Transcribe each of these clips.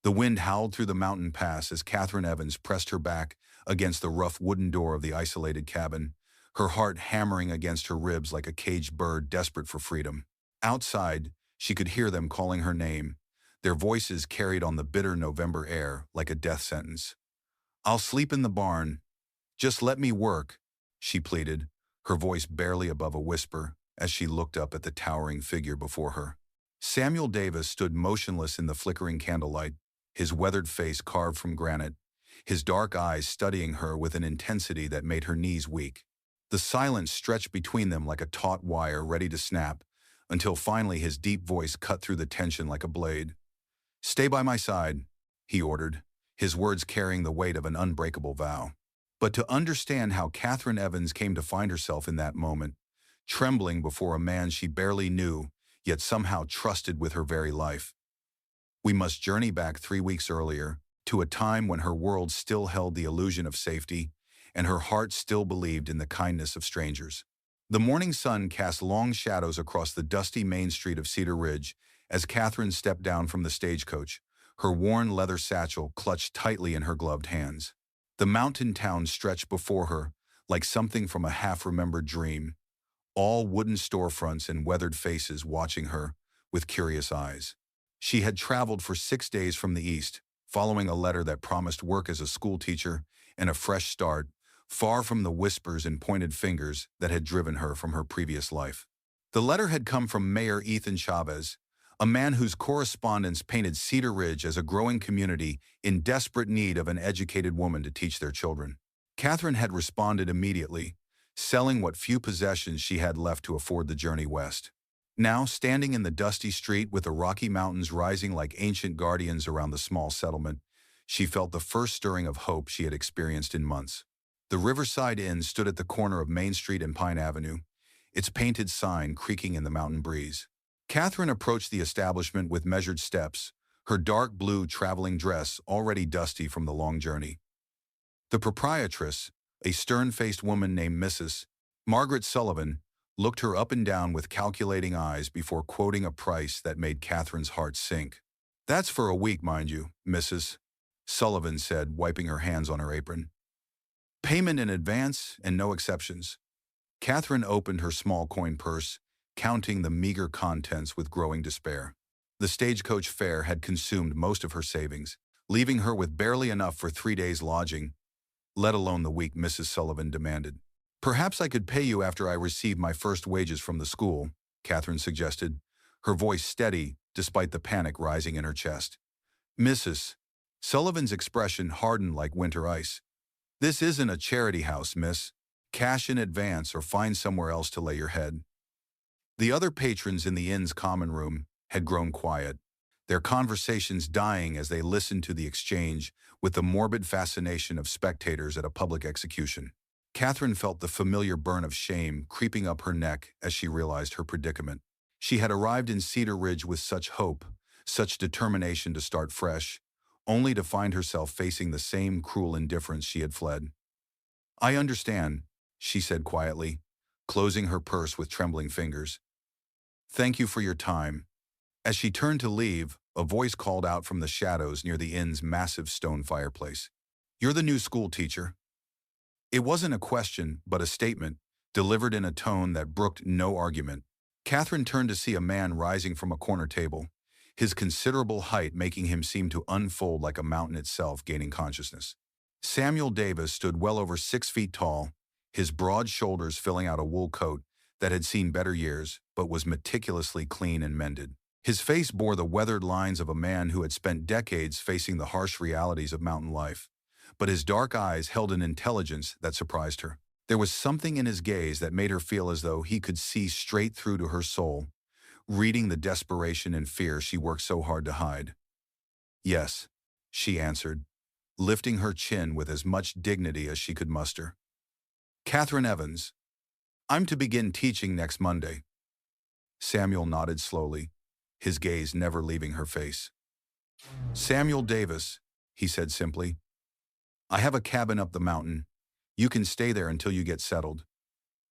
The wind howled through the mountain pass as Catherine Evans pressed her back against the rough wooden door of the isolated cabin, her heart hammering against her ribs like a caged bird desperate for freedom. Outside, she could hear them calling her name, their voices carried on the bitter November air like a death sentence. "I'll sleep in the barn. Just let me work," she pleaded, her voice barely above a whisper as she looked up at the towering figure before her. Samuel Davis stood motionless in the flickering candlelight, his weathered face carved from granite, his dark eyes studying her with an intensity that made her knees weak. The silence stretched between them like a taut wire ready to snap, until finally his deep voice cut through the tension like a blade. "Stay by my side," he ordered, his words carrying the weight of an unbreakable vow. But to understand how Catherine Evans came to find herself in that moment, trembling before a man she barely knew, yet somehow trusted with her very life, we must journey back 3 weeks earlier, to a time when her world still held the illusion of safety, and her heart still believed in the kindness of strangers. The morning sun cast long shadows across the dusty main street of Cedar Ridge as Catherine stepped down from the stagecoach, her worn leather satchel clutched tightly in her gloved hands. The mountain town stretched before her like something from a half-remembered dream, all wooden storefronts and weathered faces watching her with curious eyes. She had traveled for 6 days from the east, following a letter that promised work as a schoolteacher and a fresh start, far from the whispers and pointed fingers that had driven her from her previous life. The letter had come from Mayor Ethan Chavez, a man whose correspondence painted Cedar Ridge as a growing community in desperate need of an educated woman to teach their children. Catherine had responded immediately, selling what few possessions she had left to afford the journey west. Now, standing in the dusty street with the Rocky Mountains rising like ancient guardians around the small settlement, she felt the first stirring of hope she had experienced in months. The Riverside Inn stood at the corner of Main Street and Pine Avenue, its painted sign creaking in the mountain breeze. Catherine approached the establishment with measured steps, her dark blue traveling dress already dusty from the long journey. The proprietress, a stern-faced woman named Mrs. Margaret Sullivan, looked her up and down with calculating eyes before quoting a price that made Catherine's heart sink. "That's for a week, mind you, Mrs. Sullivan said, wiping her hands on her apron. "Payment in advance and no exceptions." Catherine opened her small coin purse, counting the meager contents with growing despair. The stagecoach fare had consumed most of her savings, leaving her with barely enough for 3 days' lodging, let alone the week, Mrs. Sullivan demanded. "Perhaps I could pay you after I receive my first wages from the school," Catherine suggested, her voice steady despite the panic rising in her chest. Mrs. Sullivan's expression hardened like winter ice. "This isn't a charity house, miss. Cash in advance or find somewhere else to lay your head." The other patrons in the inn's common room had grown quiet, their conversations dying as they listened to the exchange with the morbid fascination of spectators at a public execution. Catherine felt the familiar burn of shame creeping up her neck as she realized her predicament. She had arrived in Cedar Ridge with such hope, such determination to start fresh, only to find herself facing the same cruel indifference she had fled. "I understand," she said quietly, closing her purse with trembling fingers. "Thank you for your time." As she turned to leave, a voice called out from the shadows near the inn's massive stone fireplace. "You're the new school teacher." It wasn't a question, but a statement, delivered in a tone that brooked no argument. Catherine turned to see a man rising from a corner table, his considerable height making him seem to unfold like a mountain itself gaining consciousness. Samuel Davis stood well over 6 feet tall, his broad shoulders filling out a wool coat that had seen better years, but was meticulously clean and mended. His face bore the weathered lines of a man who had spent decades facing the harsh realities of mountain life, but his dark eyes held an intelligence that surprised her. There was something in his gaze that made her feel as though he could see straight through to her soul, reading the desperation and fear she worked so hard to hide. "Yes," she answered, lifting her chin with as much dignity as she could muster. "Catherine Evans. I'm to begin teaching next Monday." Samuel nodded slowly, his gaze never leaving her face. "Samuel Davis," he said simply. "I have a cabin up the mountain. You can stay there until you get settled."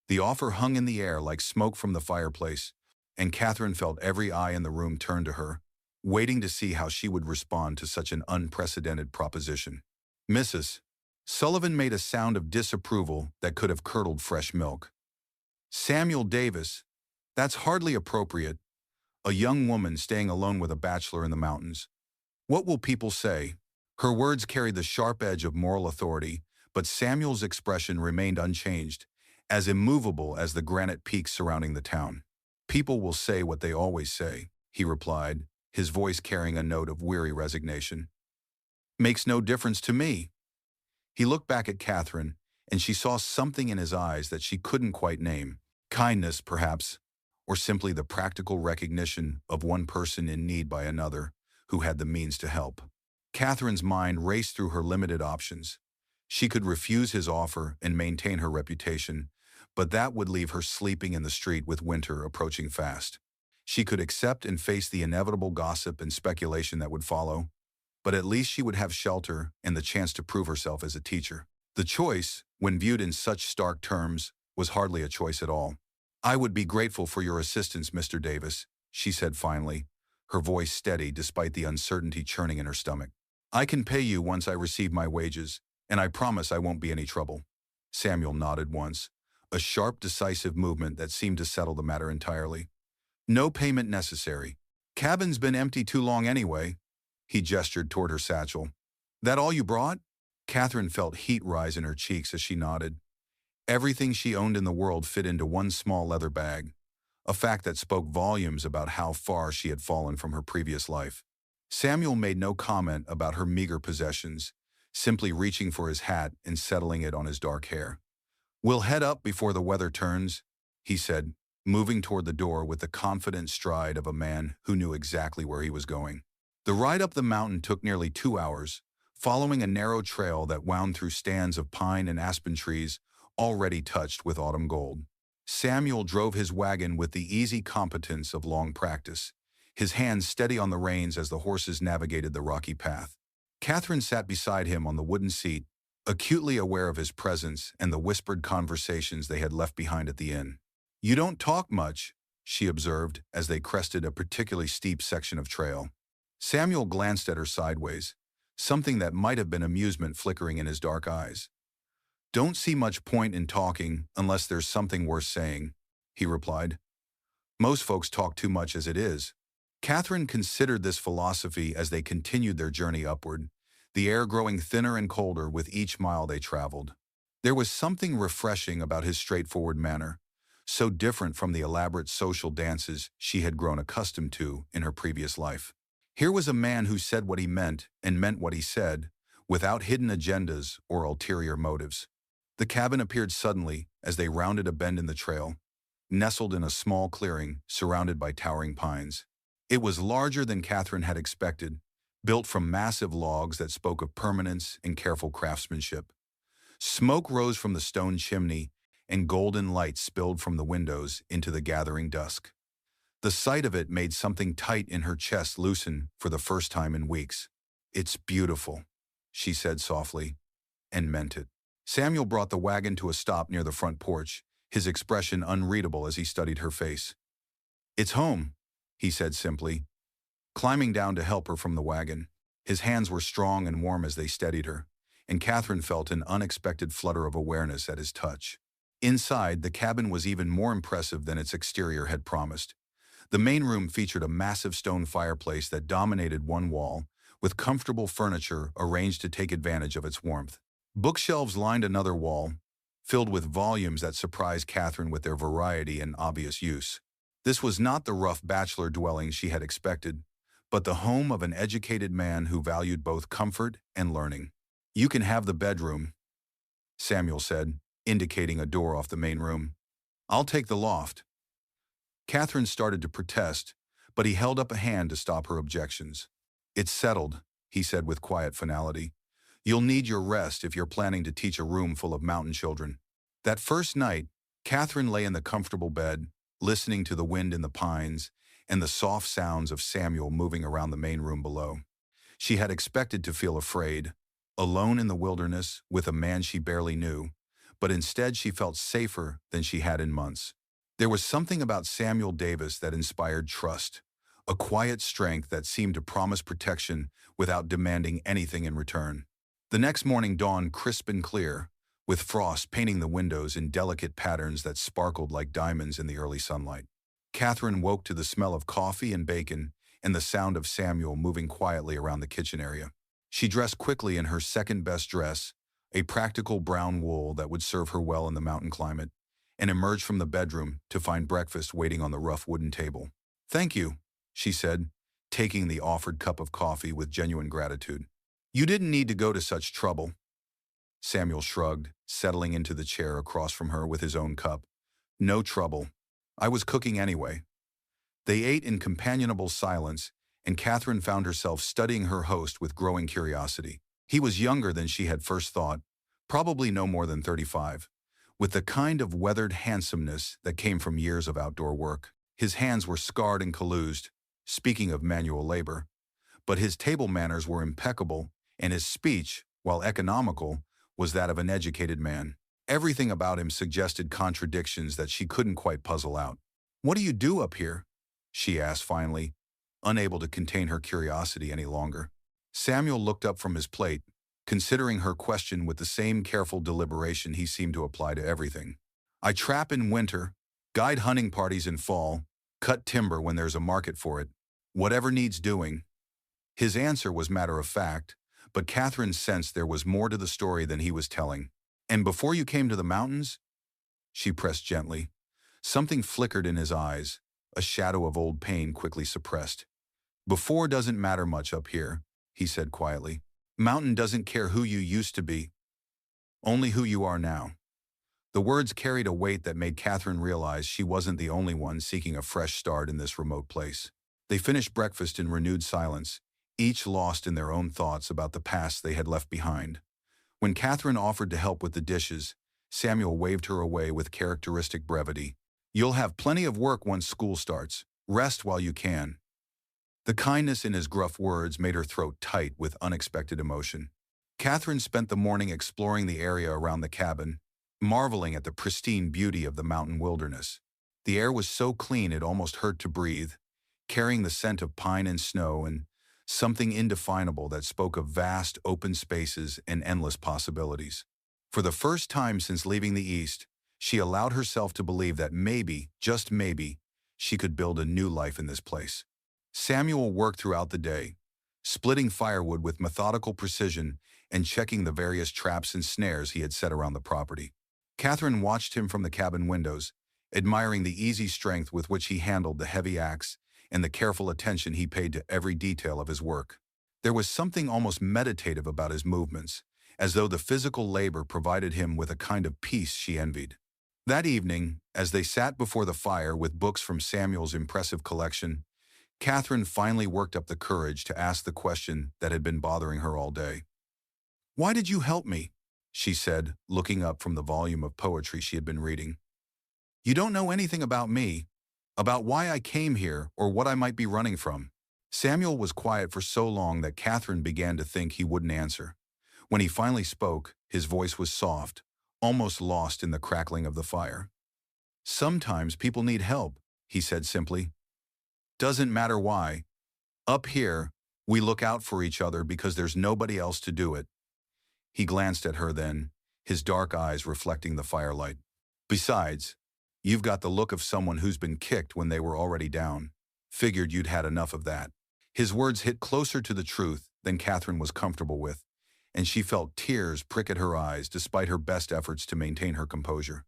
The offer hung in the air like smoke from the fireplace, and Catherine felt every eye in the room turn to her, waiting to see how she would respond to such an unprecedented proposition. Mrs. Sullivan made a sound of disapproval that could have curdled fresh milk. Samuel Davis, that's hardly appropriate. A young woman staying alone with a bachelor in the mountains. What will people say? Her words carried the sharp edge of moral authority, but Samuel's expression remained unchanged, as immovable as the granite peaks surrounding the town. People will say what they always say, he replied, his voice carrying a note of weary resignation. Makes no difference to me. He looked back at Catherine, and she saw something in his eyes that she couldn't quite name. Kindness, perhaps, or simply the practical recognition of one person in need by another who had the means to help. Catherine's mind raced through her limited options. She could refuse his offer and maintain her reputation, but that would leave her sleeping in the street with winter approaching fast. She could accept and face the inevitable gossip and speculation that would follow, but at least she would have shelter and the chance to prove herself as a teacher. The choice, when viewed in such stark terms, was hardly a choice at all. I would be grateful for your assistance, Mr. Davis, she said finally, her voice steady despite the uncertainty churning in her stomach. I can pay you once I receive my wages, and I promise I won't be any trouble. Samuel nodded once, a sharp, decisive movement that seemed to settle the matter entirely. No payment necessary. Cabin's been empty too long anyway. He gestured toward her satchel. That all you brought? Catherine felt heat rise in her cheeks as she nodded. Everything she owned in the world fit into one small leather bag, a fact that spoke volumes about how far she had fallen from her previous life. Samuel made no comment about her meager possessions, simply reaching for his hat and settling it on his dark hair. We'll head up before the weather turns, he said, moving toward the door with the confident stride of a man who knew exactly where he was going. The ride up the mountain took nearly 2 hours, following a narrow trail that wound through stands of pine and aspen trees already touched with autumn gold. Samuel drove his wagon with the easy competence of long practice, his hands steady on the reins as the horses navigated the rocky path. Catherine sat beside him on the wooden seat, acutely aware of his presence and the whispered conversations they had left behind at the inn. You don't talk much, she observed as they crested a particularly steep section of trail. Samuel glanced at her sideways, something that might have been amusement flickering in his dark eyes. Don't see much point in talking unless there's something worth saying, he replied. Most folks talk too much as it is. Catherine considered this philosophy as they continued their journey upward, the air growing thinner and colder with each mile they traveled. There was something refreshing about his straightforward manner, so different from the elaborate social dances she had grown accustomed to in her previous life. Here was a man who said what he meant and meant what he said, without hidden agendas or ulterior motives. The cabin appeared suddenly as they rounded a bend in the trail, nestled in a small clearing surrounded by towering pines. It was larger than Catherine had expected, built from massive logs that spoke of permanence and careful craftsmanship. Smoke rose from the stone chimney, and golden light spilled from the windows into the gathering dusk. The sight of it made something tight in her chest loosen for the first time in weeks. It's beautiful, she said softly, and meant it. Samuel brought the wagon to a stop near the front porch, his expression unreadable as he studied her face. It's home, he said simply, climbing down to help her from the wagon. His hands were strong and warm as they steadied her, and Catherine felt an unexpected flutter of awareness at his touch. Inside, the cabin was even more impressive than its exterior had promised. The main room featured a massive stone fireplace that dominated one wall, with comfortable furniture arranged to take advantage of its warmth. Bookshelves lined another wall, filled with volumes that surprised Catherine with their variety and obvious use. This was not the rough bachelor dwelling she had expected, but the home of an educated man who valued both comfort and learning. You can have the bedroom, Samuel said, indicating a door off the main room. I'll take the loft. Catherine started to protest, but he held up a hand to stop her objections. It's settled, he said with quiet finality. You'll need your rest if you're planning to teach a room full of mountain children. That first night, Catherine lay in the comfortable bed, listening to the wind in the pines and the soft sounds of Samuel moving around the main room below. She had expected to feel afraid, alone in the wilderness with a man she barely knew, but instead she felt safer than she had in months. There was something about Samuel Davis that inspired trust, a quiet strength that seemed to promise protection without demanding anything in return. The next morning dawned crisp and clear, with frost painting the windows in delicate patterns that sparkled like diamonds in the early sunlight. Catherine woke to the smell of coffee and bacon and the sound of Samuel moving quietly around the kitchen area. She dressed quickly in her second-best dress, a practical brown wool that would serve her well in the mountain climate, and emerged from the bedroom to find breakfast waiting on the rough wooden table. "Thank you," she said, taking the offered cup of coffee with genuine gratitude. "You didn't need to go to such trouble." Samuel shrugged, settling into the chair across from her with his own cup. "No trouble. I was cooking anyway." They ate in companionable silence, and Catherine found herself studying her host with growing curiosity. He was younger than she had first thought, probably no more than 35, with the kind of weathered handsomeness that came from years of outdoor work. His hands were scarred and calloused, speaking of manual labor, but his table manners were impeccable, and his speech, while economical, was that of an educated man. Everything about him suggested contradictions that she couldn't quite puzzle out. "What do you do up here?" she asked finally, unable to contain her curiosity any longer. Samuel looked up from his plate, considering her question with the same careful deliberation he seemed to apply to everything. "I trap in winter, guide hunting parties in fall, cut timber when there's a market for it. Whatever needs doing." His answer was matter-of-fact, but Catherine sensed there was more to the story than he was telling. "And before you came to the mountains?" she pressed gently. Something flickered in his eyes, a shadow of old pain quickly suppressed. "Before doesn't matter much up here," he said quietly. "Mountain doesn't care who you used to be, only who you are now." The words carried a weight that made Catherine realize she wasn't the only one seeking a fresh start in this remote place. They finished breakfast in renewed silence, each lost in their own thoughts about the past they had left behind. When Catherine offered to help with the dishes, Samuel waved her away with characteristic brevity. "You'll have plenty of work once school starts. Rest while you can." The kindness in his gruff words made her throat tight with unexpected emotion. Catherine spent the morning exploring the area around the cabin, marveling at the pristine beauty of the mountain wilderness. The air was so clean it almost hurt to breathe, carrying the scent of pine and snow and something indefinable that spoke of vast, open spaces and endless possibilities. For the first time since leaving the East, she allowed herself to believe that maybe, just maybe, she could build a new life in this place. Samuel worked throughout the day, splitting firewood with methodical precision and checking the various traps and snares he had set around the property. Catherine watched him from the cabin windows, admiring the easy strength with which he handled the heavy axe and the careful attention he paid to every detail of his work. There was something almost meditative about his movements, as though the physical labor provided him with a kind of peace she envied. That evening, as they sat before the fire with books from Samuel's impressive collection, Catherine finally worked up the courage to ask the question that had been bothering her all day. "Why did you help me?" she said, looking up from the volume of poetry she had been reading. "You don't know anything about me, about why I came here or what I might be running from." Samuel was quiet for so long that Catherine began to think he wouldn't answer. When he finally spoke, his voice was soft, almost lost in the crackling of the fire. "Sometimes people need help," he said simply. "Doesn't matter why. Up here, we look out for each other because there's nobody else to do it." He glanced at her then, his dark eyes reflecting the firelight. "Besides, you've got the look of someone who's been kicked when they were already down. Figured you'd had enough of that." His words hit closer to the truth than Catherine was comfortable with, and she felt tears prick at her eyes despite her best efforts to maintain her composure.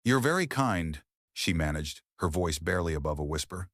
"You're very kind," she managed, her voice barely above a whisper.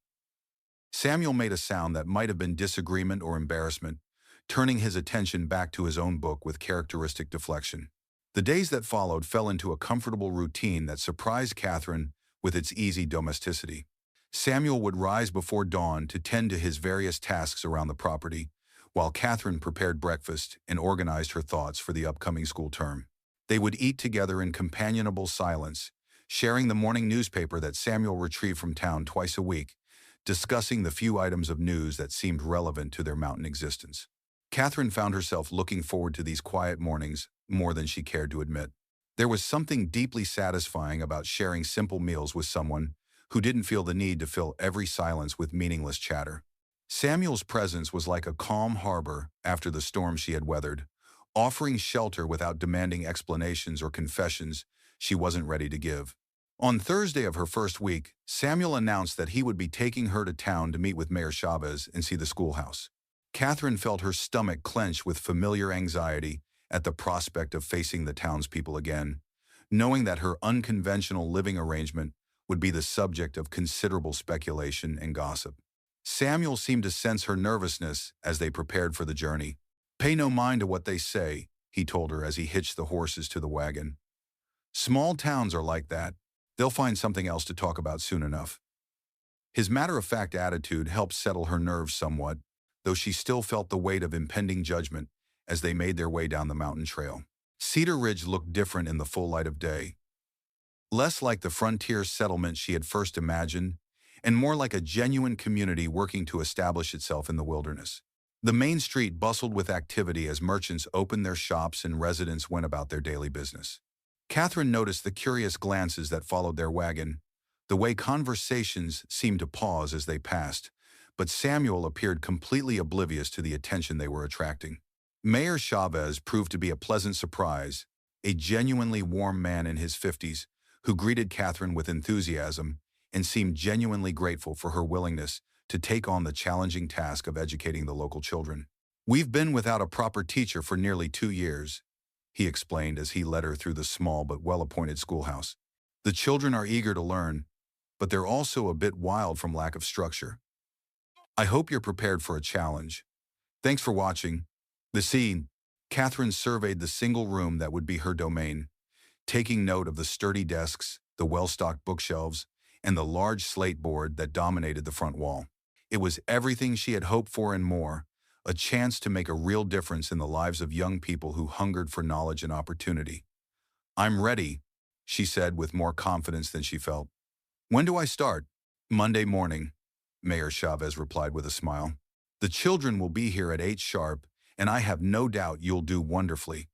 Samuel made a sound that might have been disagreement or embarrassment, turning his attention back to his own book with characteristic deflection. The days that followed fell into a comfortable routine that surprised Catherine with its easy domesticity. Samuel would rise before dawn to tend to his various tasks around the property, while Catherine prepared breakfast and organized her thoughts for the upcoming school term. They would eat together in companionable silence, sharing the morning newspaper that Samuel retrieved from town twice a week, discussing the few items of news that seemed relevant to their mountain existence. Catherine found herself looking forward to these quiet mornings more than she cared to admit. There was something deeply satisfying about sharing simple meals with someone who didn't feel the need to fill every silence with meaningless chatter. Samuel's presence was like a calm harbor after the storm she had weathered, offering shelter without demanding explanations or confessions she wasn't ready to give. On Thursday of her first week, Samuel announced that he would be taking her to town to meet with Mayor Chavez and see the schoolhouse. Catherine felt her stomach clench with familiar anxiety at the prospect of facing the townspeople again, knowing that her unconventional living arrangement would be the subject of considerable speculation and gossip. Samuel seemed to sense her nervousness as they prepared for the journey. "Pay no mind to what they say," he told her as he hitched the horses to the wagon. "Small towns are like that. They'll find something else to talk about soon enough." His matter-of-fact attitude helped settle her nerves somewhat, though she still felt the weight of impending judgment as they made their way down the mountain trail. Cedar Ridge looked different in the full light of day. Less like the frontier settlement she had first imagined, and more like a genuine community working to establish itself in the wilderness. The main street bustled with activity as merchants opened their shops and residents went about their daily business. Catherine noticed the curious glances that followed their wagon, the way conversations seemed to pause as they passed, but Samuel appeared completely oblivious to the attention they were attracting. Mayor Chavez proved to be a pleasant surprise, a genuinely warm man in his 50s who greeted Catherine with enthusiasm and seemed genuinely grateful for her willingness to take on the challenging task of educating the local children. "We've been without a proper teacher for nearly 2 years," he explained as he led her through the small but well-appointed schoolhouse. "The children are eager to learn, but they're also a bit wild from lack of structure. I hope you're prepared for a challenge. Thanks for watching." The scene. Catherine surveyed the single room that would be her domain, taking note of the sturdy desks, the well-stocked bookshelves, and the large slate board that dominated the front wall. It was everything she had hoped for and more, a chance to make a real difference in the lives of young people who hungered for knowledge and opportunity. "I'm ready," she said with more confidence than she felt. "When do I start?" "Monday morning," Mayor Chavez replied with a smile. "The children will be here at 8 sharp, and I have no doubt you'll do wonderfully."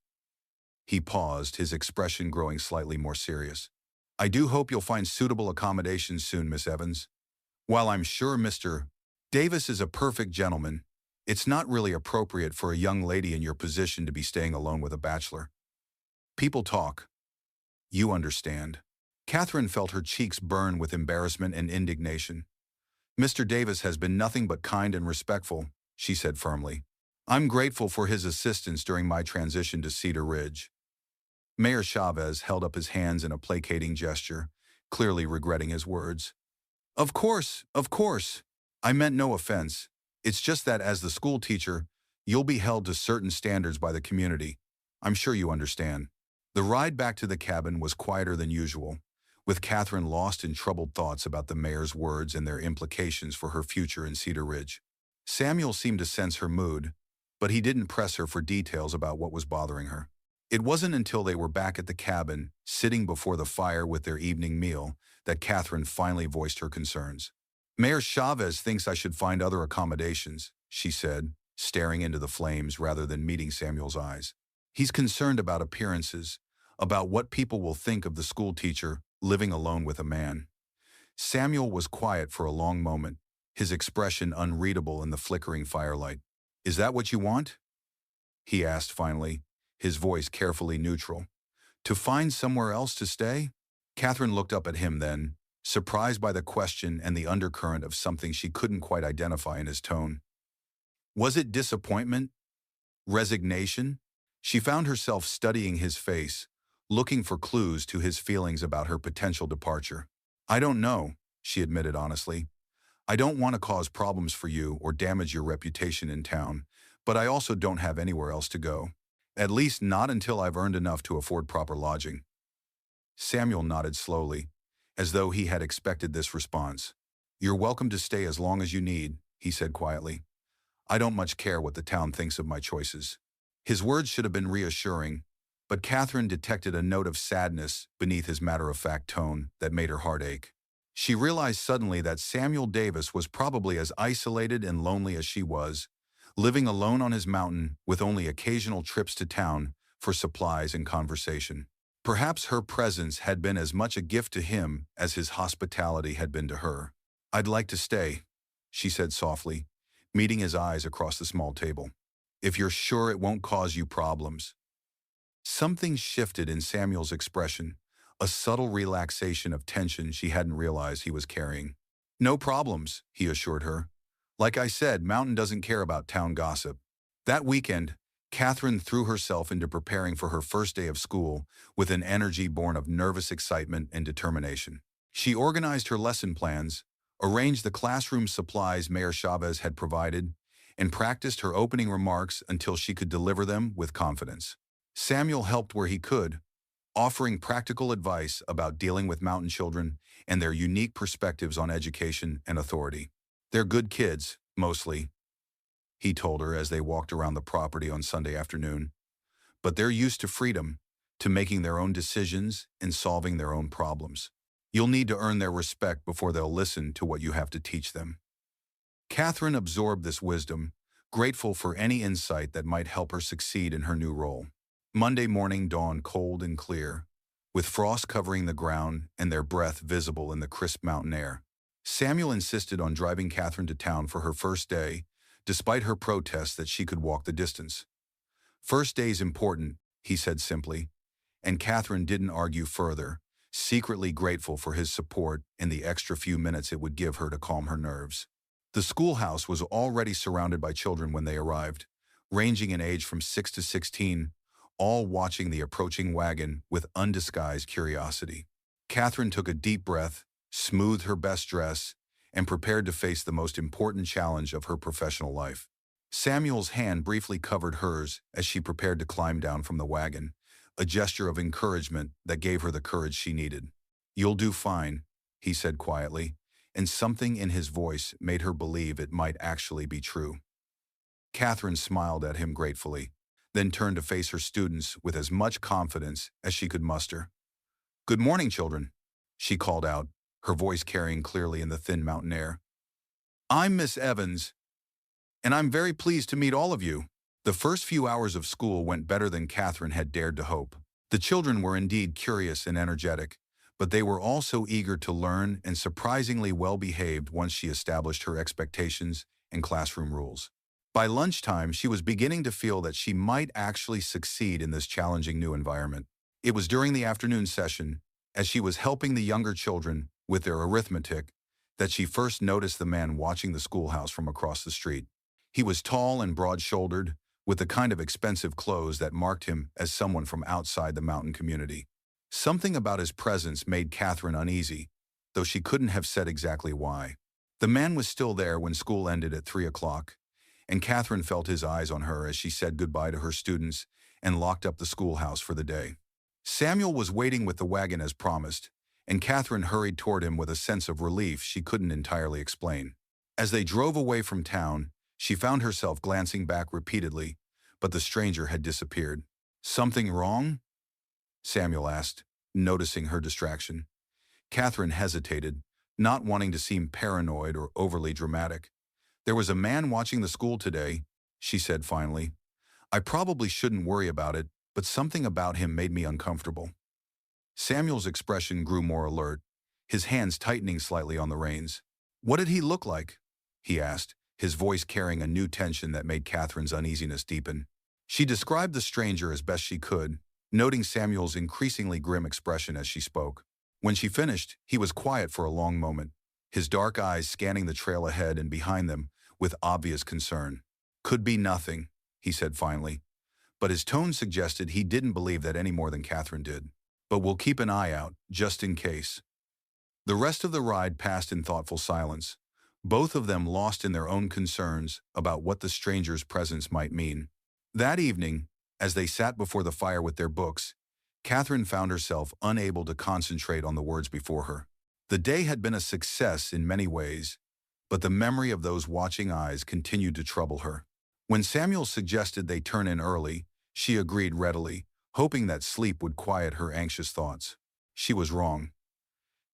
He paused, his expression growing slightly more serious. "I do hope you'll find suitable accommodations soon, Miss Evans. While I'm sure Mr. Davis is a perfect gentleman, it's not really appropriate for a young lady in your position to be staying alone with a bachelor. People talk. You understand." Catherine felt her cheeks burn with embarrassment and indignation. "Mr. Davis has been nothing but kind and respectful," she said firmly. "I'm grateful for his assistance during my transition to Cedar Ridge." Mayor Chavez held up his hands in a placating gesture, clearly regretting his words. Of course. I meant no offense. It's just that as the school teacher, you'll be held to certain standards by the community. I'm sure you understand." The ride back to the cabin was quieter than usual, with Catherine lost in troubled thoughts about the mayor's words and their implications for her future in Cedar Ridge. Samuel seemed to sense her mood, but he didn't press her for details about what was bothering her. It wasn't until they were back at the cabin, sitting before the fire with their evening meal, that Catherine finally voiced her concerns. "Mayor Chavez thinks I should find other accommodations," she said, staring into the flames rather than meeting Samuel's eyes. "He's concerned about appearances, about what people will think of the school teacher living alone with a man." Samuel was quiet for a long moment, his expression unreadable in the flickering firelight. "Is that what you want?" he asked finally, his voice carefully neutral. "To find somewhere else to stay?" Catherine looked up at him then, surprised by the question and the undercurrent of something she couldn't quite identify in his tone. Was it disappointment? Resignation? She found herself studying his face, looking for clues to his feelings about her potential departure. "I don't know," she admitted honestly. "I don't want to cause problems for you or damage your reputation in town, but I also don't have anywhere else to go. At least not until I've earned enough to afford proper lodging." Samuel nodded slowly, as though he had expected this response. "You're welcome to stay as long as you need," he said quietly. "I don't much care what the town thinks of my choices." His words should have been reassuring, but Catherine detected a note of sadness beneath his matter-of-fact tone that made her heart ache. She realized suddenly that Samuel Davis was probably as isolated and lonely as she was, living alone on his mountain with only occasional trips to town for supplies and conversation. Perhaps her presence had been as much a gift to him as his hospitality had been to her. "I'd like to stay," she said softly, meeting his eyes across the small table. "If you're sure it won't cause you problems." Something shifted in Samuel's expression, a subtle relaxation of tension she hadn't realized he was carrying. "No problems," he assured her. "Like I said, Mountain doesn't care about town gossip." That weekend, Catherine threw herself into preparing for her first day of school with an energy born of nervous excitement and determination. She organized her lesson plans, arranged the classroom supplies Mayor Chavez had provided, and practiced her opening remarks until she could deliver them with confidence. Samuel helped where he could, offering practical advice about dealing with mountain children and their unique perspectives on education and authority. "They're good kids, mostly," he told her as they walked around the property on Sunday afternoon. "But they're used to freedom, to making their own decisions and solving their own problems. You'll need to earn their respect before they'll listen to what you have to teach them." Catherine absorbed this wisdom, grateful for any insight that might help her succeed in her new role. Monday morning dawned cold and clear, with frost covering the ground and their breath visible in the crisp mountain air. Samuel insisted on driving Catherine to town for her first day, despite her protests that she could walk the distance. "First day's important," he said simply, and Catherine didn't argue further, secretly grateful for his support and the extra few minutes it would give her to calm her nerves. The schoolhouse was already surrounded by children when they arrived, ranging in age from 6 to 16, all watching the approaching wagon with undisguised curiosity. Catherine took a deep breath, smoothed her best dress, and prepared to face the most important challenge of her professional life. Samuel's hand briefly covered hers as she prepared to climb down from the wagon, a gesture of encouragement that gave her the courage she needed. "You'll do fine," he said quietly, and something in his voice made her believe it might actually be true. Catherine smiled at him gratefully, then turned to face her students with as much confidence as she could muster. "Good morning, children," she called out, her voice carrying clearly in the thin mountain air. "I'm Miss Evans, and I'm very pleased to meet all of you." The first few hours of school went better than Catherine had dared to hope. The children were indeed curious and energetic, but they were also eager to learn and surprisingly well-behaved once she established her expectations and classroom rules. By lunchtime, she was beginning to feel that she might actually succeed in this challenging new environment. It was during the afternoon session, as she was helping the younger children with their arithmetic, that she first noticed the man watching the schoolhouse from across the street. He was tall and broad-shouldered, with the kind of expensive clothes that marked him as someone from outside the mountain community. Something about his presence made Catherine uneasy, though she couldn't have said exactly why. The man was still there when school ended at 3 o'clock, and Catherine felt his eyes on her as she said goodbye to her students and locked up the schoolhouse for the day. Samuel was waiting with the wagon as promised, and Catherine hurried toward him with a sense of relief she couldn't entirely explain. As they drove away from town, she found herself glancing back repeatedly, but the stranger had disappeared. "Something wrong?" Samuel asked, noticing her distraction. Catherine hesitated, not wanting to seem paranoid or overly dramatic. "There was a man watching the school today," she said finally. "I probably shouldn't worry about it, but something about him made me uncomfortable." Samuel's expression grew more alert, his hands tightening slightly on the reins. "What did he look like?" he asked, his voice carrying a new tension that made Catherine's uneasiness deepen. She described the stranger as best she could, noting Samuel's increasingly grim expression as she spoke. When she finished, he was quiet for a long moment, his dark eyes scanning the trail ahead and behind them with obvious concern. "Could be nothing," he said finally, but his tone suggested he didn't believe that any more than Catherine did. "But we'll keep an eye out, just in case." The rest of the ride passed in thoughtful silence, both of them lost in their own concerns about what the stranger's presence might mean. That evening, as they sat before the fire with their books, Catherine found herself unable to concentrate on the words before her. The day had been a success in many ways, but the memory of those watching eyes continued to trouble her. When Samuel suggested they turn in early, she agreed readily, hoping that sleep would quiet her anxious thoughts. She was wrong.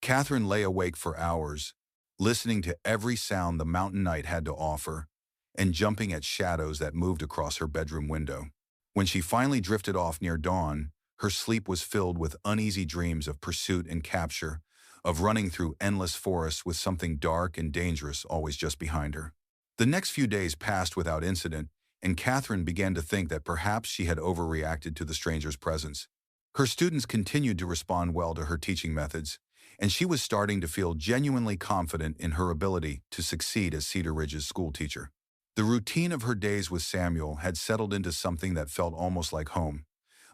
Catherine lay awake for hours, listening to every sound the mountain night had to offer, and jumping at shadows that moved across her bedroom window. When she finally drifted off near dawn, Her sleep was filled with uneasy dreams of pursuit and capture, of running through endless forests with something dark and dangerous always just behind her. The next few days passed without incident, and Catherine began to think that perhaps she had overreacted to the stranger's presence. Her students continued to respond well to her teaching methods, and she was starting to feel genuinely confident in her ability to succeed as Cedar Ridge's schoolteacher. The routine of her days with Samuel had settled into something that felt almost like home,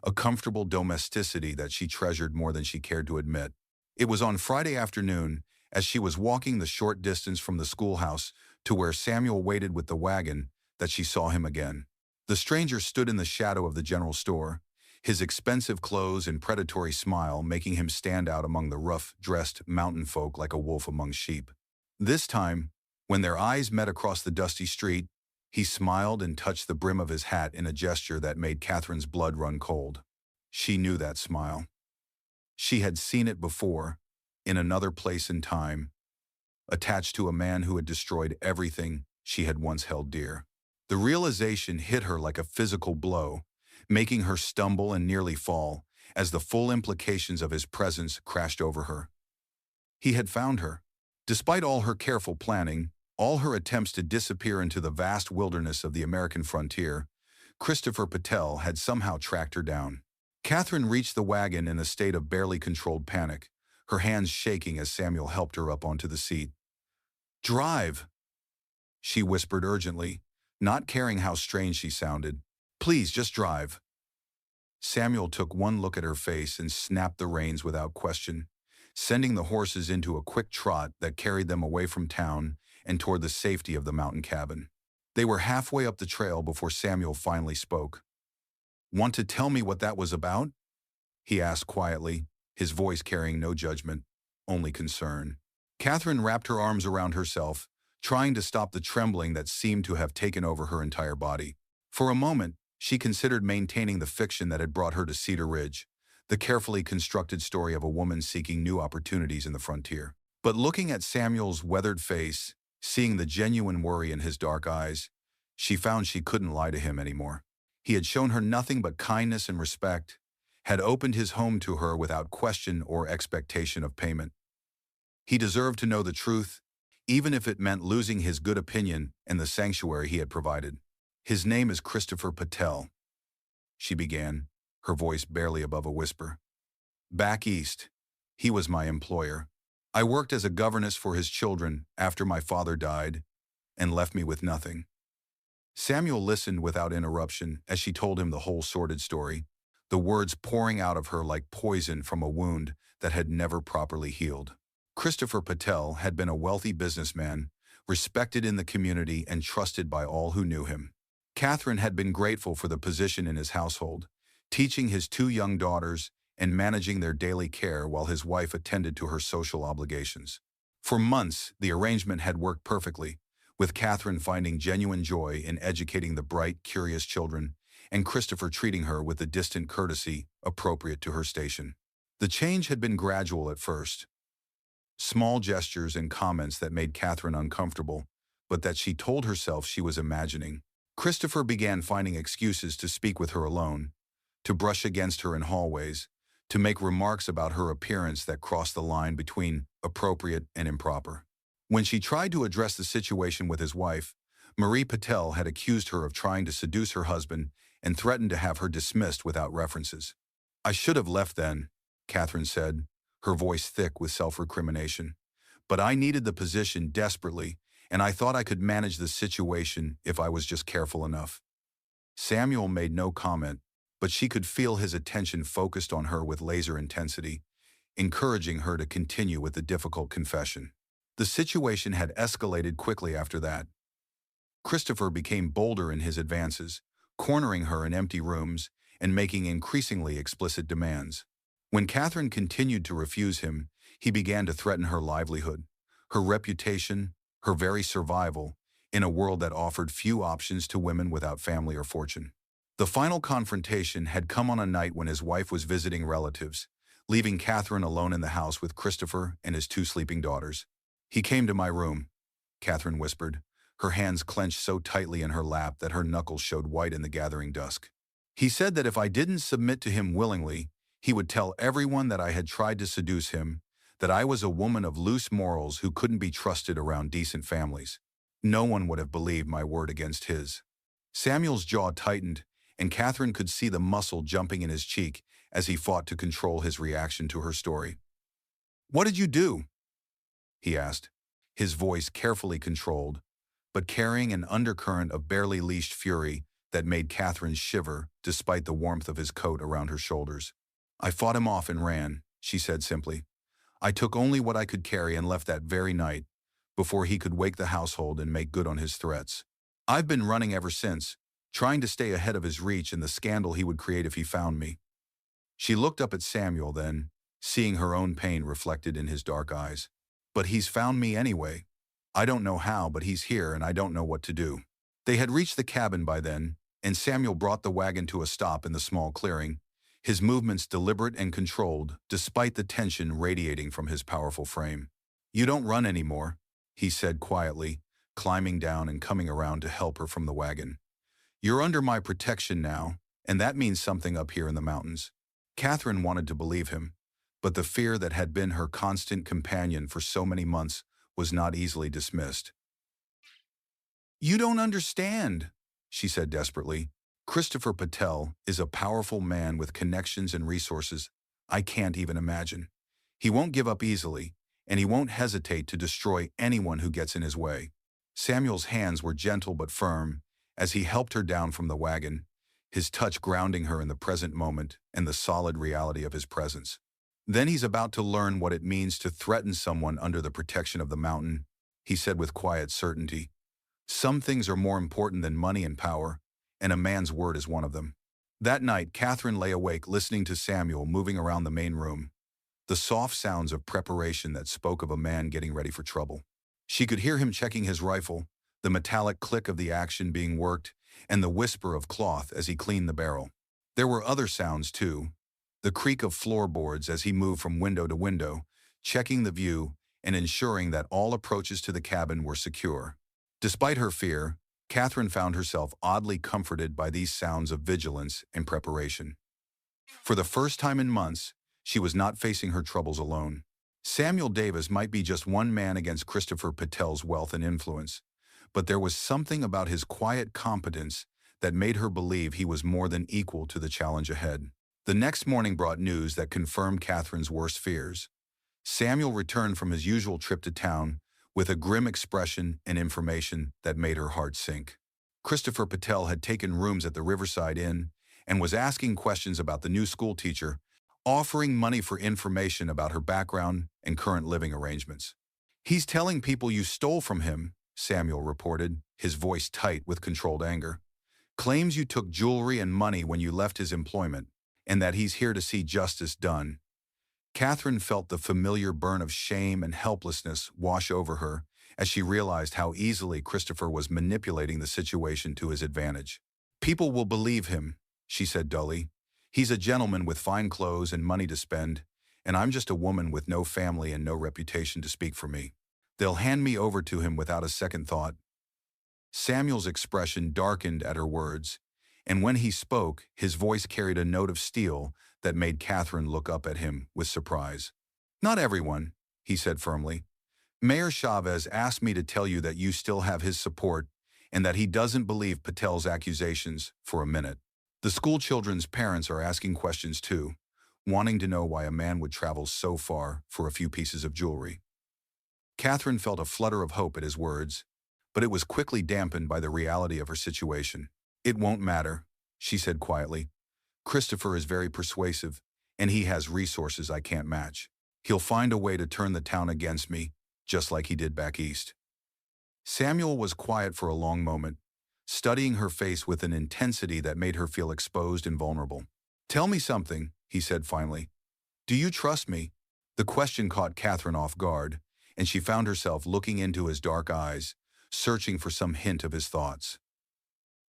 a comfortable domesticity that she treasured more than she cared to admit. It was on Friday afternoon, as she was walking the short distance from the schoolhouse to where Samuel waited with the wagon, that she saw him again. The stranger stood in the shadow of the general store, his expensive clothes and predatory smile making him stand out among the rough-dressed mountain folk like a wolf among sheep. This time, when their eyes met across the dusty street, he smiled and touched the brim of his hat in a gesture that made Catherine's blood run cold. She knew that smile. She had seen it before, in another place and time, attached to a man who had destroyed everything she had once held dear. The realization hit her like a physical blow, making her stumble and nearly fall as the full implications of his presence crashed over her. He had found her. Despite all her careful planning, all her attempts to disappear into the vast wilderness of the American frontier, Christopher Patel had somehow tracked her down. Catherine reached the wagon in a state of barely controlled panic, her hands shaking as Samuel helped her up onto the seat. "Drive," she whispered urgently, not caring how strange she sounded. "Please, just drive." Samuel took one look at her face and snapped the reins without question, sending the horses into a quick trot that carried them away from town and toward the safety of the mountain cabin. They were halfway up the trail before Samuel finally spoke. "Want to tell me what that was about?" he asked quietly, his voice carrying no judgment, only concern. Catherine wrapped her arms around herself, trying to stop the trembling that seemed to have taken over her entire body. For a moment, she considered maintaining the fiction that had brought her to Cedar Ridge, the carefully constructed story of a woman seeking new opportunities in the frontier. But looking at Samuel's weathered face, seeing the genuine worry in his dark eyes, she found she couldn't lie to him anymore. He had shown her nothing but kindness and respect, had opened his home to her without question or expectation of payment. He deserved to know the truth, even if it meant losing his good opinion and the sanctuary he had provided. "His name is Christopher Patel," she began, her voice barely above a whisper. "Back east, he was my employer. I worked as a governess for his children after my father died and left me with nothing." Samuel listened without interruption as she told him the whole sordid story, the words pouring out of her like poison from a wound that had never properly healed. Christopher Patel had been a wealthy businessman, respected in the community and trusted by all who knew him. Catherine had been grateful for the position in his household, teaching his two young daughters and managing their daily care while his wife attended to her social obligations. For months, the arrangement had worked perfectly, with Catherine finding genuine joy in educating the bright, curious children, and Christopher treating her with the distant courtesy appropriate to her station. The change had been gradual at first. Small gestures and comments that made Catherine uncomfortable, but that she told herself she was imagining. Christopher began finding excuses to speak with her alone, to brush against her in hallways, to make remarks about her appearance that crossed the line between appropriate and improper. When she tried to address the situation with his wife, Marie Patel had accused her of trying to seduce her husband and threatened to have her dismissed without references. "I should have left then," Catherine said, her voice thick with self-recrimination. "But I needed the position desperately, and I thought I could manage the situation if I was just careful enough." Samuel made no comment, but she could feel his attention focused on her with laser intensity, encouraging her to continue with the difficult confession. The situation had escalated quickly after that. Christopher became bolder in his advances, cornering her in empty rooms and making increasingly explicit demands. When Catherine continued to refuse him, he began to threaten her livelihood, her reputation, her very survival, in a world that offered few options to women without family or fortune. The final confrontation had come on a night when his wife was visiting relatives, leaving Catherine alone in the house with Christopher and his two sleeping daughters. "He came to my room," Catherine whispered, her hands clenched so tightly in her lap that her knuckles showed white in the gathering dusk. "He said that if I didn't submit to him willingly, He would tell everyone that I had tried to seduce him, that I was a woman of loose morals who couldn't be trusted around decent families. No one would have believed my word against his. Samuel's jaw tightened, and Catherine could see the muscle jumping in his cheek as he fought to control his reaction to her story. "What did you do?" he asked, his voice carefully controlled, but carrying an undercurrent of barely leashed fury that made Catherine shiver despite the warmth of his coat around her shoulders. "I fought him off and ran," she said simply. "I took only what I could carry and left that very night, before he could wake the household and make good on his threats. I've been running ever since, trying to stay ahead of his reach and the scandal he would create if he found me." She looked up at Samuel then, seeing her own pain reflected in his dark eyes. "But he's found me anyway. I don't know how, but he's here and I don't know what to do." They had reached the cabin by then, and Samuel brought the wagon to a stop in the small clearing, his movements deliberate and controlled despite the tension radiating from his powerful frame. "You don't run anymore," he said quietly, climbing down and coming around to help her from the wagon. "You're under my protection now, and that means something up here in the mountains." Catherine wanted to believe him, but the fear that had been her constant companion for so many months was not easily dismissed. "You don't understand," she said desperately. "Christopher Patel is a powerful man with connections and resources I can't even imagine. He won't give up easily, and he won't hesitate to destroy anyone who gets in his way." Samuel's hands were gentle but firm as he helped her down from the wagon, his touch grounding her in the present moment and the solid reality of his presence. "Then he's about to learn what it means to threaten someone under the protection of the mountain," he said with quiet certainty. "Some things are more important than money and power, and a man's word is one of them." That night, Catherine lay awake listening to Samuel moving around the main room, the soft sounds of preparation that spoke of a man getting ready for trouble. She could hear him checking his rifle, the metallic click of the action being worked, and the whisper of cloth as he cleaned the barrel. There were other sounds, too, the creak of floorboards as he moved from window to window, checking the view and ensuring that all approaches to the cabin were secure. Despite her fear, Catherine found herself oddly comforted by these sounds of vigilance and preparation. For the first time in months, she was not facing her troubles alone. Samuel Davis might be just one man against Christopher Patel's wealth and influence, but there was something about his quiet competence that made her believe he was more than equal to the challenge ahead. The next morning brought news that confirmed Catherine's worst fears. Samuel returned from his usual trip to town with a grim expression and information that made her heart sink. Christopher Patel had taken rooms at the Riverside Inn and was asking questions about the new school teacher, offering money for information about her background and current living arrangements. "He's telling people you stole from him," Samuel reported, his voice tight with controlled anger. "Claims you took jewelry and money when you left his employment, and that he's here to see justice done." Catherine felt the familiar burn of shame and helplessness wash over her as she realized how easily Christopher was manipulating the situation to his advantage. "People will believe him," she said dully. "He's a gentleman with fine clothes and money to spend, and I'm just a woman with no family and no reputation to speak for me. They'll hand me over to him without a second thought." Samuel's expression darkened at her words, and when he spoke, his voice carried a note of steel that made Catherine look up at him with surprise. "Not everyone," he said firmly. "Mayor Chavez asked me to tell you that you still have his support and that he doesn't believe Patel's accusations for a minute. The school children's parents are asking questions too, wanting to know why a man would travel so far for a few pieces of jewelry." Catherine felt a flutter of hope at his words, but it was quickly dampened by the reality of her situation. "It won't matter," she said quietly. "Christopher is very persuasive, and he has resources I can't match. He'll find a way to turn the town against me, just like he did back east." Samuel was quiet for a long moment, studying her face with an intensity that made her feel exposed and vulnerable. "Tell me something," he said finally. "Do you trust me?" The question caught Catherine off guard, and she found herself looking into his dark eyes, searching for some hint of his thoughts.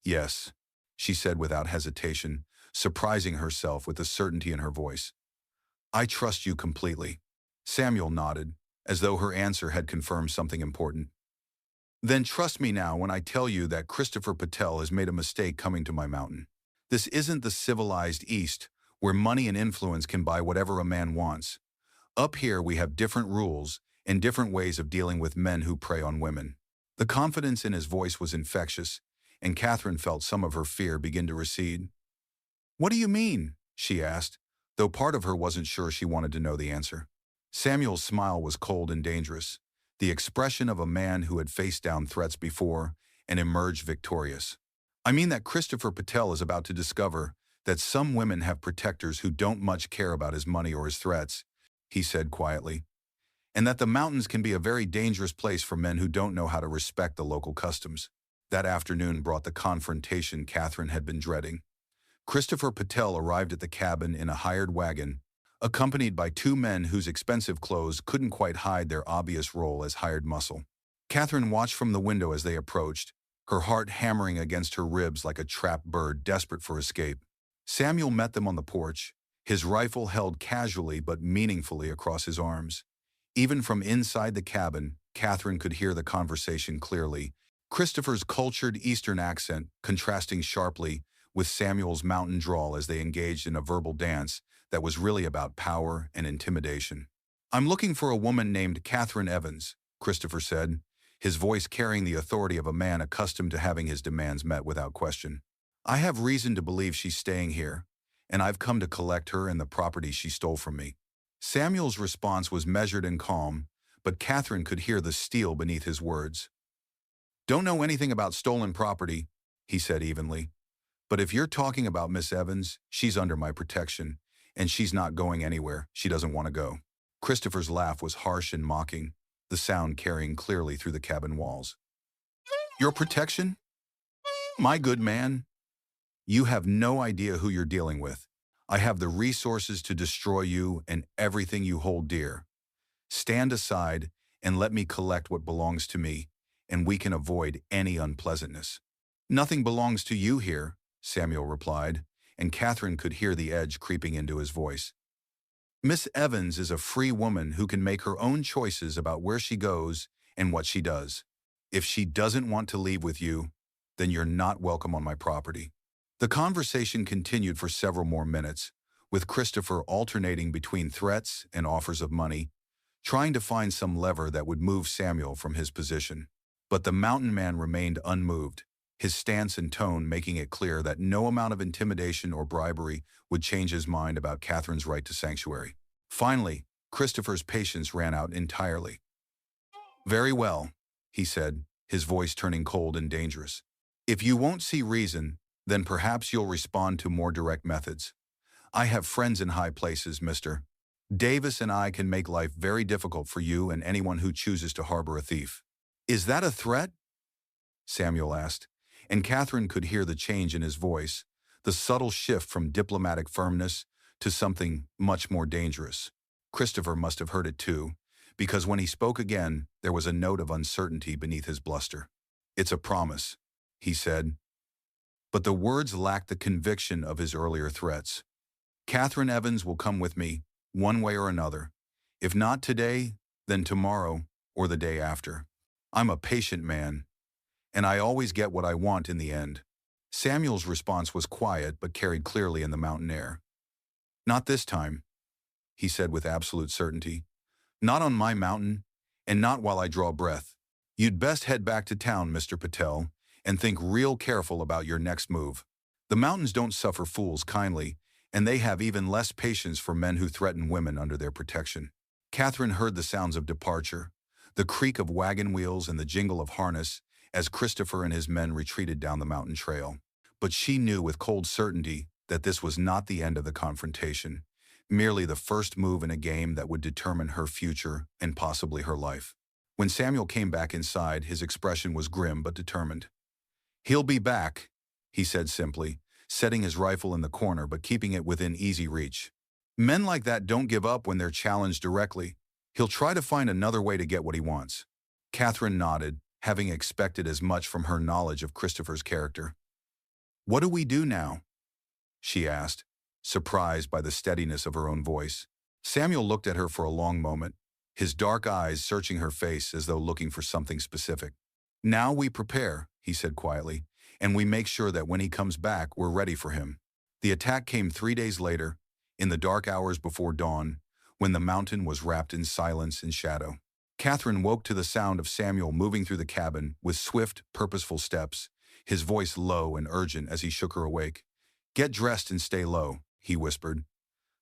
"Yes," she said without hesitation, surprising herself with the certainty in her voice. "I trust you completely." Samuel nodded, as though her answer had confirmed something important. "Then trust me now when I tell you that Christopher Patel has made a mistake coming to my mountain. This isn't the civilized East, where money and influence can buy whatever a man wants. Up here we have different rules and different ways of dealing with men who prey on women. The confidence in his voice was infectious, and Catherine felt some of her fear begin to recede. "What do you mean?" she asked, though part of her wasn't sure she wanted to know the answer. Samuel's smile was cold and dangerous, the expression of a man who had faced down threats before and emerged victorious. "I mean that Christopher Patel is about to discover that some women have protectors who don't much care about his money or his threats," he said quietly, "and that the mountains can be a very dangerous place for men who don't know how to respect the local customs." That afternoon brought the confrontation Catherine had been dreading. Christopher Patel arrived at the cabin in a hired wagon, accompanied by two men whose expensive clothes couldn't quite hide their obvious role as hired muscle. Catherine watched from the window as they approached, her heart hammering against her ribs like a trapped bird desperate for escape. Samuel met them on the porch, his rifle held casually but meaningfully across his arms. Even from inside the cabin, Catherine could hear the conversation clearly, Christopher's cultured Eastern accent contrasting sharply with Samuel's mountain drawl as they engaged in a verbal dance that was really about power and intimidation. "I'm looking for a woman named Catherine Evans," Christopher said, his voice carrying the authority of a man accustomed to having his demands met without question. "I have reason to believe she's staying here, and I've come to collect her and the property she stole from me." Samuel's response was measured and calm, but Catherine could hear the steel beneath his words. "Don't know anything about stolen property," he said evenly. "But if you're talking about Miss Evans, she's under my protection, and she's not going anywhere. She doesn't want to go." Christopher's laugh was harsh and mocking, the sound carrying clearly through the cabin walls. "Your protection? My good man, you have no idea who you're dealing with. I have the resources to destroy you and everything you hold dear. Stand aside and let me collect what belongs to me, and we can avoid any unpleasantness." "Nothing belongs to you here," Samuel replied, and Catherine could hear the edge creeping into his voice. "Miss Evans is a free woman who can make her own choices about where she goes and what she does. If she doesn't want to leave with you, then you're not welcome on my property." The conversation continued for several more minutes, with Christopher alternating between threats and offers of money, trying to find some lever that would move Samuel from his position. But the mountain man remained unmoved, his stance and tone making it clear that no amount of intimidation or bribery would change his mind about Catherine's right to sanctuary. Finally, Christopher's patience ran out entirely. "Very well," he said, his voice turning cold and dangerous. "If you won't see reason, then perhaps you'll respond to more direct methods. I have friends in high places, Mr. Davis, and I can make life very difficult for you and anyone who chooses to harbor a thief." "Is that a threat?" Samuel asked, and Catherine could hear the change in his voice, the subtle shift from diplomatic firmness to something much more dangerous. Christopher must have heard it too, because when he spoke again, there was a note of uncertainty beneath his bluster. "It's a promise," he said, but the words lacked the conviction of his earlier threats. "Catherine Evans will come with me, one way or another. If not today, then tomorrow or the day after. I'm a patient man, and I always get what I want in the end." Samuel's response was quiet but carried clearly in the mountain air. "Not this time," he said with absolute certainty. "Not on my mountain, and not while I draw breath. You'd best head back to town, Mr. Patel, and think real careful about your next move. The mountains don't suffer fools kindly, and they have even less patience for men who threaten women under their protection." Catherine heard the sounds of departure, the creak of wagon wheels and the jingle of harness, as Christopher and his men retreated down the mountain trail. But she knew with cold certainty that this was not the end of the confrontation, merely the first move in a game that would determine her future and possibly her life. When Samuel came back inside, his expression was grim but determined. "He'll be back," he said simply, setting his rifle in the corner but keeping it within easy reach. "Men like that don't give up when they're challenged directly. He'll try to find another way to get what he wants." Catherine nodded, having expected as much from her knowledge of Christopher's character. "What do we do now?" she asked, surprised by the steadiness of her own voice. Samuel looked at her for a long moment, his dark eyes searching her face as though looking for something specific. "Now we prepare," he said quietly, "and we make sure that when he comes back, we're ready for him." The attack came 3 days later, in the dark hours before dawn, when the mountain was wrapped in silence and shadow. Catherine woke to the sound of Samuel moving through the cabin with swift, purposeful steps, his voice low and urgent as he shook her awake. "Get dressed and stay low," he whispered.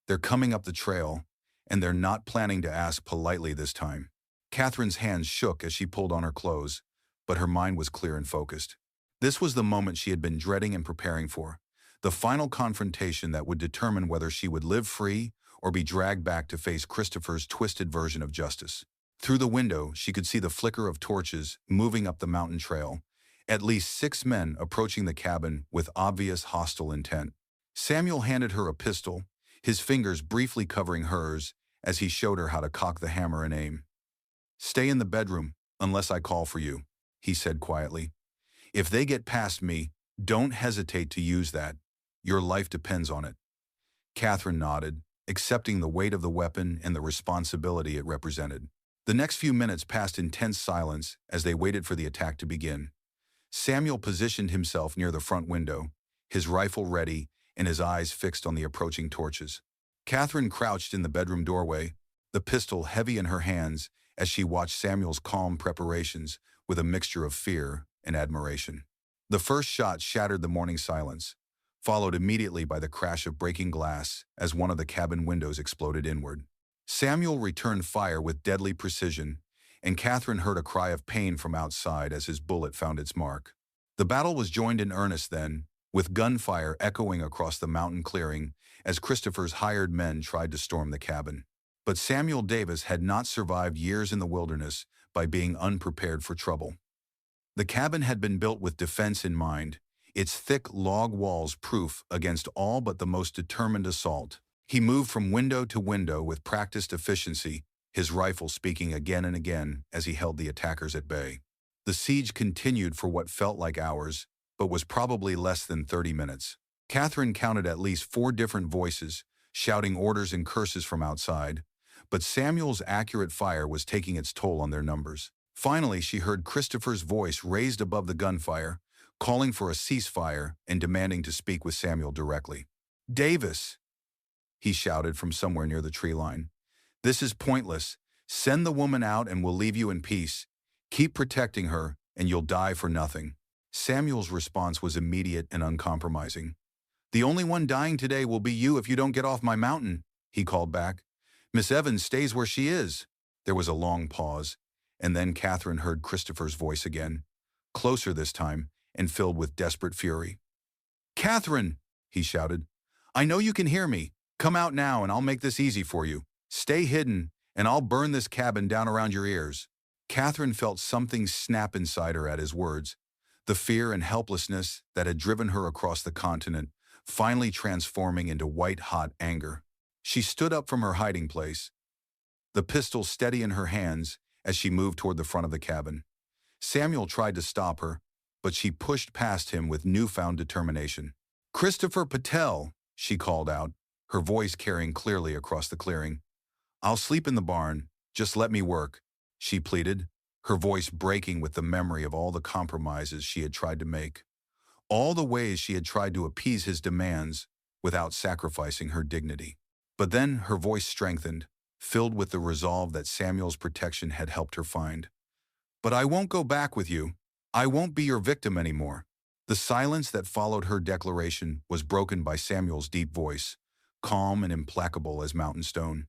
"They're coming up the trail, and they're not planning to ask politely this time." Catherine's hands shook as she pulled on her clothes, but her mind was clear and focused. This was the moment she had been dreading and preparing for, the final confrontation that would determine whether she would live free or be dragged back to face Christopher's twisted version of justice. Through the window, she could see the flicker of torches moving up the mountain trail, at least 6 men approaching the cabin with obvious hostile intent. Samuel handed her a pistol, his fingers briefly covering hers as he showed her how to cock the hammer and aim. "Stay in the bedroom, unless I call for you," he said quietly. "If they get past me, don't hesitate to use that. Your life depends on it." Catherine nodded, accepting the weight of the weapon and the responsibility it represented. The next few minutes passed in tense silence as they waited for the attack to begin. Samuel positioned himself near the front window, his rifle ready and his eyes fixed on the approaching torches. Catherine crouched in the bedroom doorway, the pistol heavy in her hands as she watched Samuel's calm preparations with a mixture of fear and admiration. The first shot shattered the morning silence, followed immediately by the crash of breaking glass as one of the cabin windows exploded inward. Samuel returned fire with deadly precision, and Catherine heard a cry of pain from outside as his bullet found its mark. The battle was joined in earnest then, with gunfire echoing across the mountain clearing as Christopher's hired men tried to storm the cabin. But Samuel Davis had not survived years in the wilderness by being unprepared for trouble. The cabin had been built with defense in mind, its thick log walls proof against all but the most determined assault. He moved from window to window with practiced efficiency, his rifle speaking again and again as he held the attackers at bay. The siege continued for what felt like hours, but was probably less than 30 minutes. Catherine counted at least 4 different voices, shouting orders and curses from outside, but Samuel's accurate fire was taking its toll on their numbers. Finally, she heard Christopher's voice raised above the gunfire, calling for a ceasefire and demanding to speak with Samuel directly. "Davis," he shouted from somewhere near the tree line. "This is pointless. Send the woman out and we'll leave you in peace. Keep protecting her, and you'll die for nothing." Samuel's response was immediate and uncompromising. "The only one dying today will be you if you don't get off my mountain," he called back. "Miss Evans stays where she is." There was a long pause, and then Catherine heard Christopher's voice again, closer this time and filled with desperate fury. "Catherine," he shouted, "I know you can hear me. Come out now and I'll make this easy for you. Stay hidden and I'll burn this cabin down around your ears." Catherine felt something snap inside her at his words, the fear and helplessness that had driven her across the continent finally transforming into white-hot anger. She stood up from her hiding place, the pistol steady in her hands as she moved toward the front of the cabin. Samuel tried to stop her, but she pushed past him with newfound determination. "Christopher Patel," she called out, her voice carrying clearly across the clearing. "I'll sleep in the barn. Just let me work," she pleaded, her voice breaking with the memory of all the compromises she had tried to make, all the ways she had tried to appease his demands without sacrificing her dignity. But then her voice strengthened, filled with the resolve that Samuel's protection had helped her find. "But I won't go back with you. I won't be your victim anymore." The silence that followed her declaration was broken by Samuel's deep voice, calm and implacable as mountain stone.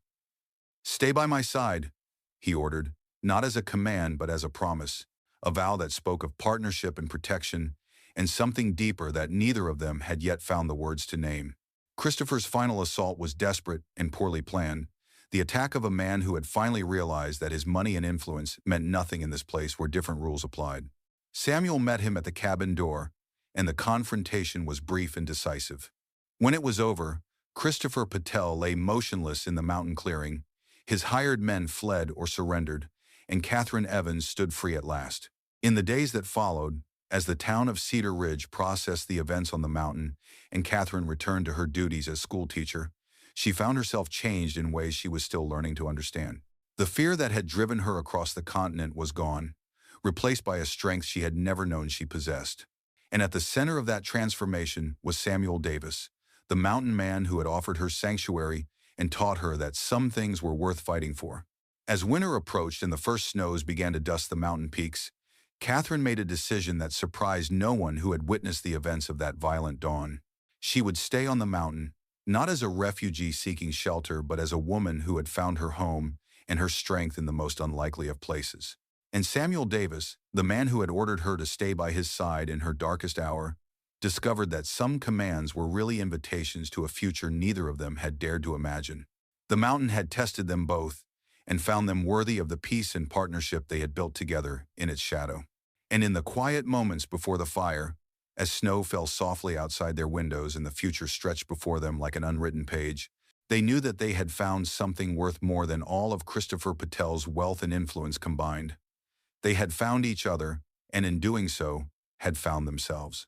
"Stay by my side," he ordered, not as a command but as a promise, a vow that spoke of partnership and protection, and something deeper that neither of them had yet found the words to name. Christopher's final assault was desperate and poorly planned, the attack of a man who had finally realized that his money and influence meant nothing in this place where different rules applied. Samuel met him at the cabin door, and the confrontation was brief and decisive. When it was over, Christopher Patel lay motionless in the mountain clearing. His hired men fled or surrendered, and Catherine Evans stood free at last. In the days that followed, as the town of Cedar Ridge processed the events on the mountain and Catherine returned to her duties as schoolteacher, she found herself changed in ways she was still learning to understand. The fear that had driven her across the continent was gone, replaced by a strength she had never known she possessed. And at the center of that transformation was Samuel Davis, the mountain man who had offered her sanctuary and taught her that some things were worth fighting for. As winter approached and the first snows began to dust the mountain peaks, Catherine made a decision that surprised no one who had witnessed the events of that violent dawn. She would stay on the mountain, not as a refugee seeking shelter, but as a woman who had found her home and her strength in the most unlikely of places. And Samuel Davis, the man who had ordered her to stay by his side in her darkest hour, discovered that some commands were really invitations to a future neither of them had dared to imagine. The mountain had tested them both and found them worthy of the peace and partnership they had built together in its shadow. And in the quiet moments before the fire, as snow fell softly outside their windows and the future stretched before them like an unwritten page, they knew that they had found something worth more than all of Christopher Patel's wealth and influence combined. They had found each other, and in doing so, had found themselves.